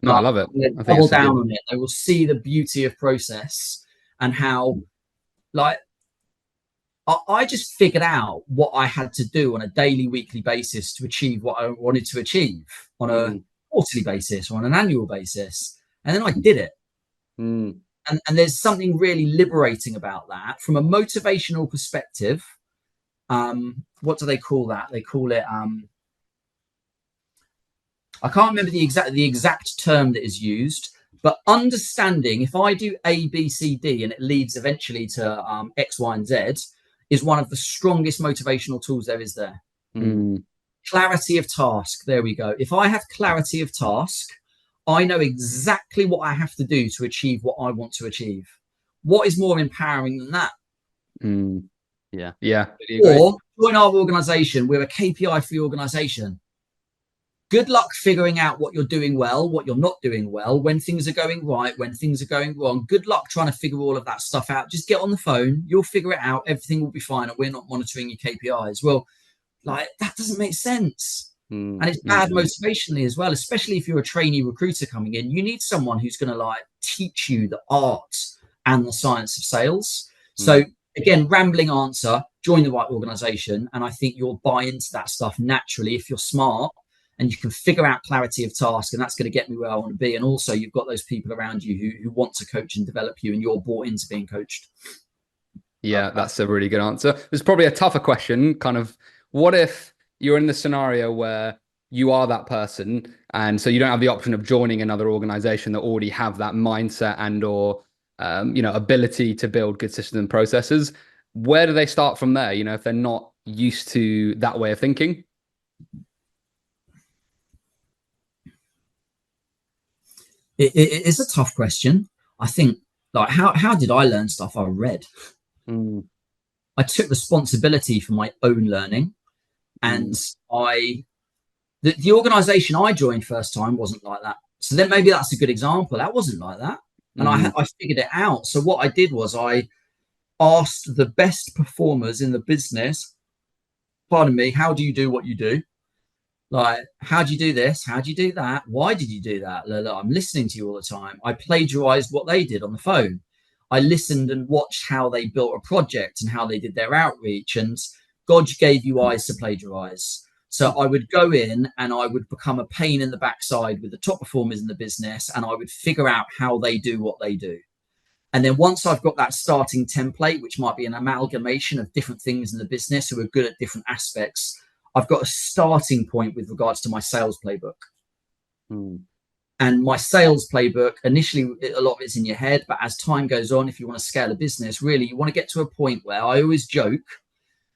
No, I love it. I double down on it. They will see the beauty of process and how, like, I just figured out what I had to do on a daily, weekly basis to achieve what I wanted to achieve on a quarterly basis or on an annual basis. And then I did it. And there's something really liberating about that from a motivational perspective. What do they call that? They call it, I can't remember the exact term that is used, but understanding if I do A, B, C, D, and it leads eventually to X, Y, and Z is one of the strongest motivational tools there is there. Clarity of task. There we go. If I have clarity of task, I know exactly what I have to do to achieve what I want to achieve. What is more empowering than that? Yeah. Or join our organization. We're a KPI-free organization. Good luck figuring out what you're doing well, what you're not doing well, when things are going right, when things are going wrong. Good luck trying to figure all of that stuff out. Just get on the phone. You'll figure it out. Everything will be fine. And we're not monitoring your KPIs. Well, like, that doesn't make sense. And it's bad motivationally as well, especially if you're a trainee recruiter coming in. You need someone who's going to like teach you the art and the science of sales. So again, rambling answer, join the right organization. And I think you'll buy into that stuff naturally if you're smart and you can figure out clarity of task. And that's going to get me where I want to be. And also you've got those people around you who want to coach and develop you, and you're bought into being coached. Yeah, that's a really good answer. There's probably a tougher question, kind of, what if you're in the scenario where you are that person. And so you don't have the option of joining another organization that already have that mindset and or ability to build good systems and processes. Where do they start from there? If they're not used to that way of thinking? It's a tough question. I think, like, how did I learn stuff? I read. I took responsibility for my own learning, and the organization I joined first time wasn't like that. So then maybe that's a good example. That wasn't like that, and I figured it out. So what I did was I asked the best performers in the business, pardon me, how do you do what you do? Like, how do you do this? How do you do that? Why did you do that? I'm listening to you all the time. I plagiarized what they did on the phone. I listened and watched how they built a project and how they did their outreach. And God gave you eyes to plagiarize. So I would go in and I would become a pain in the backside with the top performers in the business, and I would figure out how they do what they do. And then once I've got that starting template, which might be an amalgamation of different things in the business who are good at different aspects, I've got a starting point with regards to my sales playbook. And my sales playbook, initially, a lot of it's in your head, but as time goes on, if you want to scale a business, really, you want to get to a point where I always joke,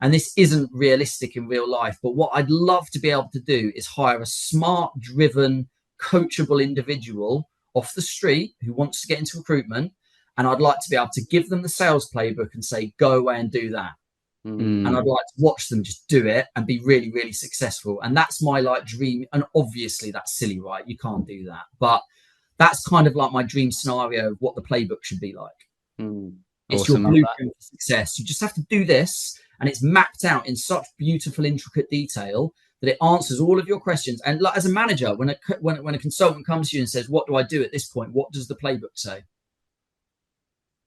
and this isn't realistic in real life, but what I'd love to be able to do is hire a smart, driven, coachable individual off the street who wants to get into recruitment. And I'd like to be able to give them the sales playbook and say, go away and do that. And I'd like to watch them just do it and be really, really successful. And that's my like dream. And obviously that's silly, right? You can't do that. But that's kind of like my dream scenario of what the playbook should be like. It's awesome. Your blueprint for success. You just have to do this. And it's mapped out in such beautiful, intricate detail that it answers all of your questions. And like, as a manager, when a consultant comes to you and says, what do I do at this point? What does the playbook say?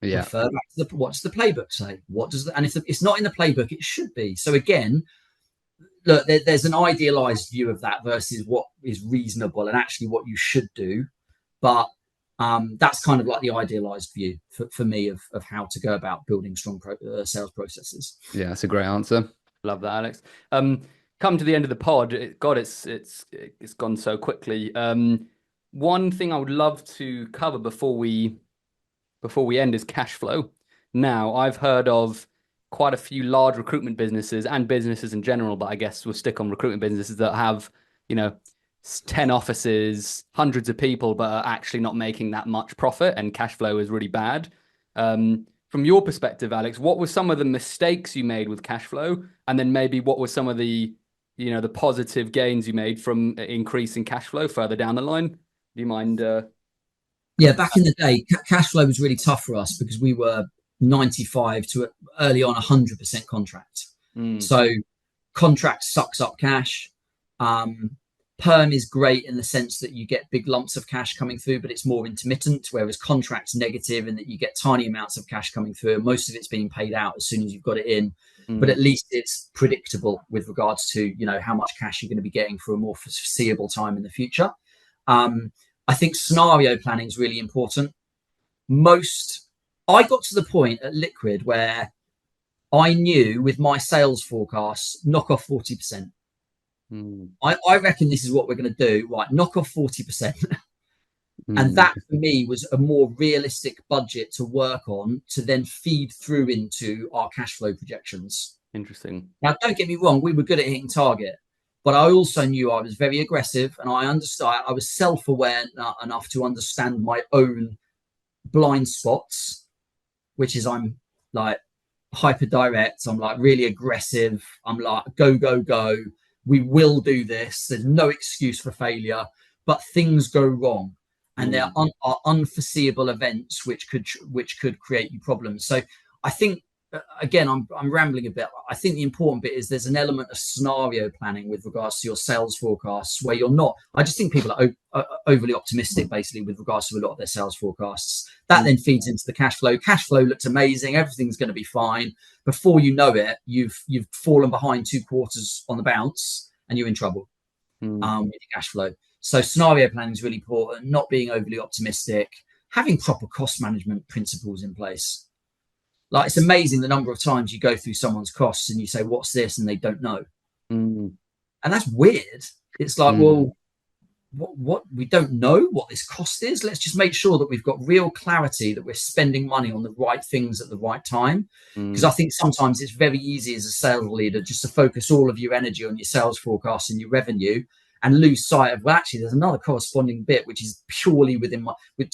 Yeah. Refer back to what does the playbook say? And if it's not in the playbook, it should be. So again, look, there's an idealized view of that versus what is reasonable and actually what you should do. But that's kind of like the idealized view for me of how to go about building strong sales processes. Yeah, that's a great answer. Love that, Alex. Come to the end of the pod. It's gone so quickly. One thing I would love to cover before we end is cash flow. Now, I've heard of quite a few large recruitment businesses and businesses in general, but I guess we'll stick on recruitment businesses that have, 10 offices, hundreds of people, but are actually not making that much profit, and cash flow is really bad. From your perspective, Alex, what were some of the mistakes you made with cash flow? And then maybe what were some of the, the positive gains you made from increasing cash flow further down the line? Do you mind... Yeah, back in the day, cash flow was really tough for us because we were 95 to early on 100% contract. So contract sucks up cash. Perm is great in the sense that you get big lumps of cash coming through, but it's more intermittent, whereas contract's negative in that you get tiny amounts of cash coming through, and most of it's being paid out as soon as you've got it in. But at least it's predictable with regards to, how much cash you're going to be getting for a more foreseeable time in the future. I think scenario planning is really important. I got to the point at Liquid where I knew with my sales forecasts, knock off 40%. I reckon this is what we're going to do. Right, knock off 40%. And that for me was a more realistic budget to work on to then feed through into our cash flow projections. Interesting. Now, don't get me wrong, we were good at hitting target. But I also knew I was very aggressive, and I was self-aware enough to understand my own blind spots, which is I'm like hyper direct. I'm like really aggressive. I'm like, go, go, go. We will do this. There's no excuse for failure, but things go wrong. And there are unforeseeable events which could create you problems. So I think, again, I'm rambling a bit. I think the important bit is there's an element of scenario planning with regards to your sales forecasts where you're not. I just think people are overly optimistic, basically, with regards to a lot of their sales forecasts. That then feeds into the cash flow. Cash flow looks amazing. Everything's going to be fine. Before you know it, you've fallen behind 2 quarters on the bounce, and you're in trouble with your cash flow. So scenario planning is really important. Not being overly optimistic, having proper cost management principles in place. Like, it's amazing the number of times you go through someone's costs and you say, what's this? And they don't know. And that's weird. It's like, well, what we don't know what this cost is. Let's just make sure that we've got real clarity that we're spending money on the right things at the right time. Because I think sometimes it's very easy as a sales leader just to focus all of your energy on your sales forecast and your revenue and lose sight of, well, actually, there's another corresponding bit which is purely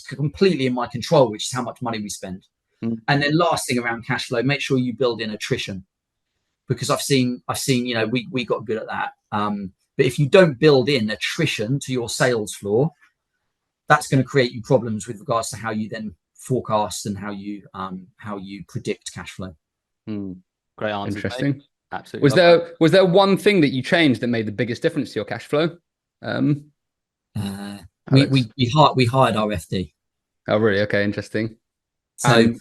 completely in my control, which is how much money we spend. And then last thing around cash flow, make sure you build in attrition, because I've seen, we got good at that. But if you don't build in attrition to your sales floor, that's going to create you problems with regards to how you then forecast and how you predict cash flow. Great answer. Interesting. Mate. Absolutely. Was there one thing that you changed that made the biggest difference to your cash flow? We hired our FD. Oh, really? Okay, interesting. So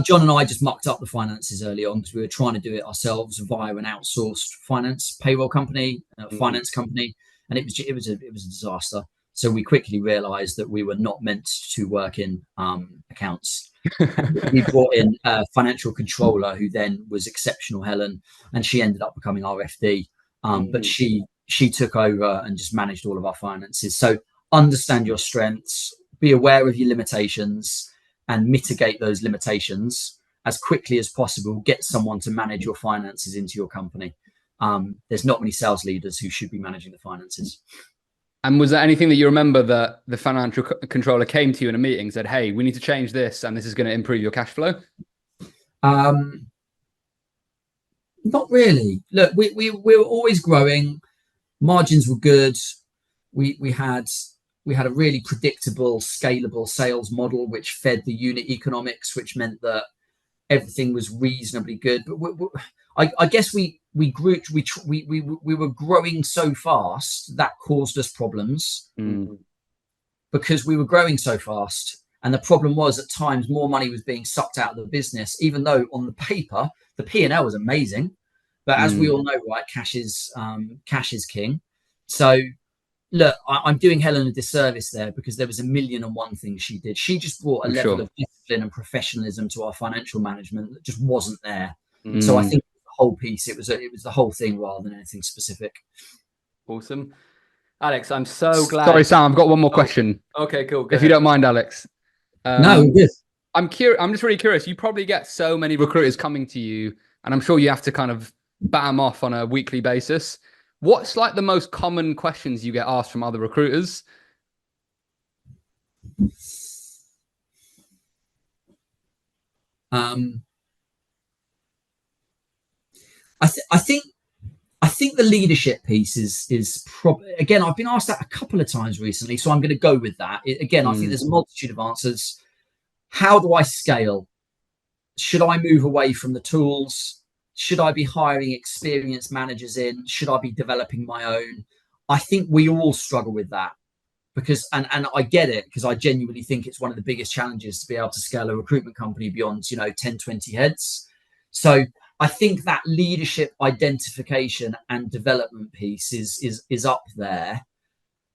John and I just mucked up the finances early on because we were trying to do it ourselves via an outsourced finance payroll company, finance company, and it was a disaster. So we quickly realised that we were not meant to work in accounts. We brought in a financial controller who then was exceptional, Helen, and she ended up becoming our FD. But she took over and just managed all of our finances. So understand your strengths, be aware of your limitations, and mitigate those limitations as quickly as possible. Get someone to manage your finances into your company. There's not many sales leaders who should be managing the finances. And was there anything that you remember that the financial controller came to you in a meeting and said, hey, we need to change this and this is going to improve your cash flow? Not really. Look, we were always growing. Margins were good. We had a really predictable, scalable sales model, which fed the unit economics, which meant that everything was reasonably good. But I guess we grew. We were growing so fast that caused us problems because we were growing so fast. And the problem was at times more money was being sucked out of the business, even though on the paper the P&L was amazing. But as we all know, right, cash is king. So. Look, I'm doing Helen a disservice there because there was 1,000,001 things she did. She just brought a level of discipline and professionalism to our financial management that just wasn't there. So I think the whole piece, it was the whole thing rather than anything specific. Awesome. Alex, I'm so glad. Sorry, Sam, I've got one more question. Okay, cool. If you don't mind, Alex. No, good. I'm just really curious. You probably get so many recruiters coming to you, and I'm sure you have to kind of bat them off on a weekly basis. What's like the most common questions you get asked from other recruiters? I think the leadership piece is probably, again, I've been asked that a couple of times recently, so I'm going to go with that. I think there's a multitude of answers. How do I scale? Should I move away from the tools? Should I be hiring experienced managers in? Should I be developing my own? I think we all struggle with that because, and I get it, because I genuinely think it's one of the biggest challenges to be able to scale a recruitment company beyond, 10, 20 heads. So I think that leadership identification and development piece is up there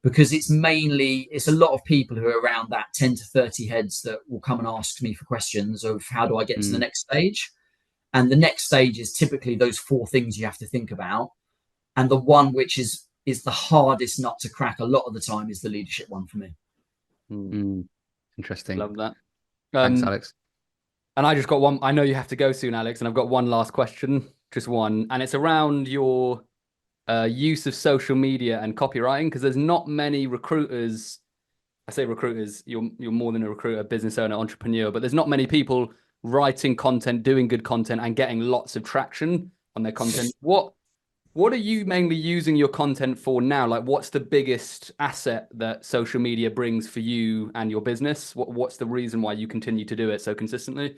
because it's a lot of people who are around that 10 to 30 heads that will come and ask me for questions of how do I get to the next stage? And the next stage is typically those 4 things you have to think about. And the one which is the hardest nut to crack a lot of the time is the leadership one for me. Interesting. Love that. Thanks, Alex. And I just got one. I know you have to go soon, Alex, and I've got one last question, just one. And it's around your use of social media and copywriting, because there's not many recruiters. I say recruiters, you're more than a recruiter, business owner, entrepreneur, but there's not many people writing content, doing good content, and getting lots of traction on their content. What are you mainly using your content for now? Like, what's the biggest asset that social media brings for you and your business? What's the reason why you continue to do it so consistently?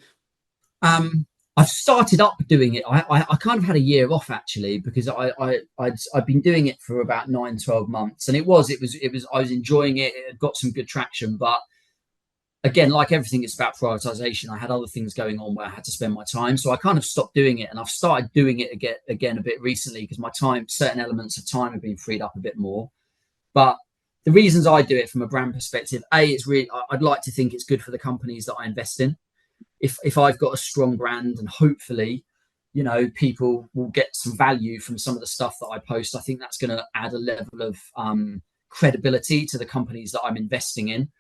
I've started up doing it. I kind of had a year off actually because I'd been doing it for about 9-12 months, and I was enjoying it. It had got some good traction, but again, like everything, it's about prioritization. I had other things going on where I had to spend my time. So I kind of stopped doing it, and I've started doing it again a bit recently because my time, certain elements of time have been freed up a bit more. But the reasons I do it from a brand perspective, it's really, I'd like to think it's good for the companies that I invest in. If I've got a strong brand and hopefully people will get some value from some of the stuff that I post. I think that's going to add a level of credibility to the companies that I'm investing in.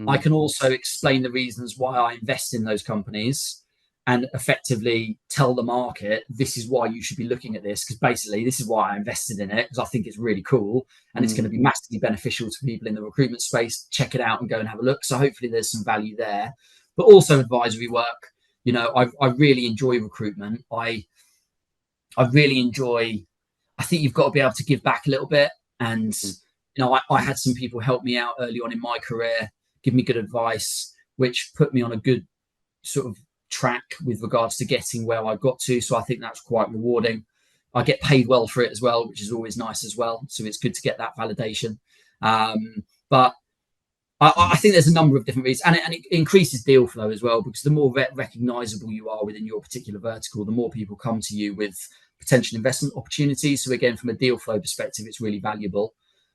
I can also explain the reasons why I invest in those companies and effectively tell the market, this is why you should be looking at this, because basically this is why I invested in it, because I think it's really cool and it's going to be massively beneficial to people in the recruitment space. Check it out and go and have a look. So hopefully there's some value there, but also advisory work. I really enjoy recruitment. I really enjoy, I think you've got to be able to give back a little bit. And, I had some people help me out early on in my career, give me good advice, which put me on a good sort of track with regards to getting where I got to. So I think that's quite rewarding. I get paid well for it as well, which is always nice as well. So it's good to get that validation. But I think there's a number of different reasons, and it increases deal flow as well, because the more recognizable you are within your particular vertical, the more people come to you with potential investment opportunities. So again, from a deal flow perspective, it's really valuable.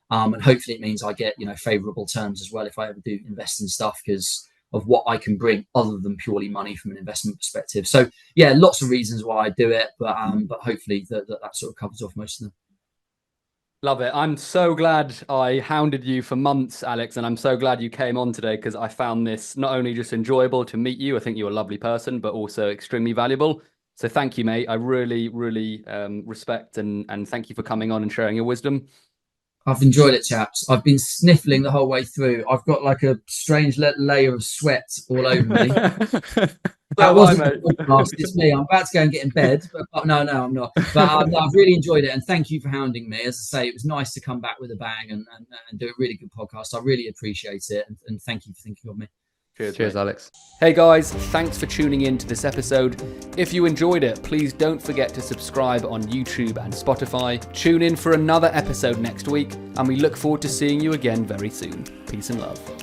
And hopefully it means I get, favorable terms as well if I ever do invest in stuff, because of what I can bring other than purely money from an investment perspective. So yeah, lots of reasons why I do it, but hopefully that sort of covers off most of them. Love it. I'm so glad I hounded you for months, Alex, and I'm so glad you came on today, because I found this not only just enjoyable to meet you, I think you're a lovely person, but also extremely valuable. So thank you, mate. I really, really respect and thank you for coming on and sharing your wisdom. I've enjoyed it, chaps. I've been sniffling the whole way through. I've got like a strange layer of sweat all over me. That wasn't a podcast. It's me. I'm about to go and get in bed. But no, I'm not. But no, I've really enjoyed it. And thank you for hounding me. As I say, it was nice to come back with a bang and do a really good podcast. I really appreciate it. And thank you for thinking of me. Cheers, Alex. Hey guys, thanks for tuning in to this episode. If you enjoyed it, please don't forget to subscribe on YouTube and Spotify. Tune in for another episode next week, and we look forward to seeing you again very soon. Peace and love.